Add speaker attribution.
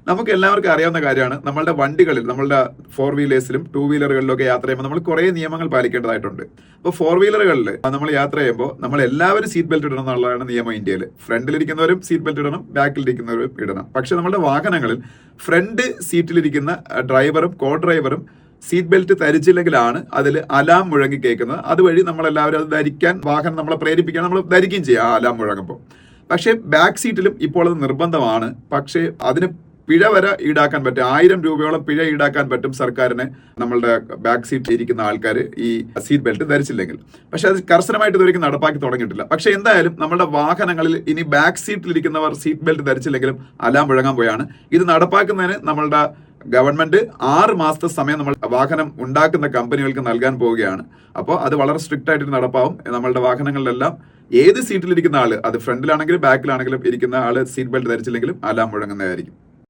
Speaker 1: നമുക്ക് എല്ലാവർക്കും അറിയാവുന്ന കാര്യമാണ് നമ്മളുടെ വണ്ടികളിൽ, നമ്മളുടെ 4 വീലേഴ്സിലും 2 വീലറുകളിലും ഒക്കെ യാത്ര ചെയ്യുമ്പോൾ നമ്മൾ കുറേ നിയമങ്ങൾ പാലിക്കേണ്ടതായിട്ടുണ്ട്. അപ്പോൾ 4 വീലറുകളിൽ നമ്മൾ യാത്ര ചെയ്യുമ്പോൾ നമ്മൾ എല്ലാവരും സീറ്റ് ബെൽറ്റ് ഇടണം എന്നുള്ളതാണ് നിയമം ഇന്ത്യയിൽ. ഫ്രണ്ടിലിരിക്കുന്നവരും സീറ്റ് ബെൽറ്റ് ഇടണം, ബാക്കിലിരിക്കുന്നവരും ഇടണം. പക്ഷെ നമ്മുടെ വാഹനങ്ങളിൽ ഫ്രണ്ട് സീറ്റിലിരിക്കുന്ന ഡ്രൈവറും കോ ഡ്രൈവറും സീറ്റ് ബെൽറ്റ് ധരിച്ചില്ലെങ്കിലാണ് അതിൽ അലാം മുഴങ്ങി കേൾക്കുന്നത്. അതുവഴി നമ്മളെല്ലാവരും അത് ധരിക്കാൻ, വാഹനം നമ്മളെ പ്രേരിപ്പിക്കാൻ നമ്മൾ ധരിക്കുകയും ചെയ്യുക ആ അലാം മുഴങ്ങുമ്പോൾ. പക്ഷേ ബാക്ക് സീറ്റിലും ഇപ്പോൾ അത് നിർബന്ധമാണ്. പക്ഷേ അതിന് പിഴ വരെ ഈടാക്കാൻ പറ്റും. 1000 രൂപയോളം പിഴ ഈടാക്കാൻ പറ്റും സർക്കാരിന് നമ്മളുടെ ബാക്ക് സീറ്റിൽ ഇരിക്കുന്ന ആൾക്കാർ ഈ സീറ്റ് ബെൽറ്റ് ധരിച്ചില്ലെങ്കിൽ. പക്ഷെ അത് കർശനമായിട്ട് ഇതുവരെയ്ക്കും നടപ്പാക്കി തുടങ്ങിയിട്ടില്ല. പക്ഷെ എന്തായാലും നമ്മുടെ വാഹനങ്ങളിൽ ഇനി ബാക്ക് സീറ്റിലിരിക്കുന്നവർ സീറ്റ് ബെൽറ്റ് ധരിച്ചില്ലെങ്കിലും അലാം മുഴങ്ങാൻ പോയാണ്. ഇത് നടപ്പാക്കുന്നതിന് നമ്മളുടെ ഗവൺമെന്റ് 6 മാസത്തെ സമയം നമ്മൾ വാഹനം ഉണ്ടാക്കുന്ന കമ്പനികൾക്ക് നൽകാൻ പോവുകയാണ്. അപ്പോൾ അത് വളരെ സ്ട്രിക്റ്റ് ആയിട്ട് നടപ്പാവും. നമ്മളുടെ വാഹനങ്ങളിലെല്ലാം ഏത് സീറ്റിലിരിക്കുന്ന ആള്, അത് ഫ്രണ്ടിലാണെങ്കിലും ബാക്കിലാണെങ്കിലും ഇരിക്കുന്ന ആള് സീറ്റ് ബെൽറ്റ് ധരിച്ചില്ലെങ്കിലും അലാം മുഴങ്ങുന്നതായിരിക്കും.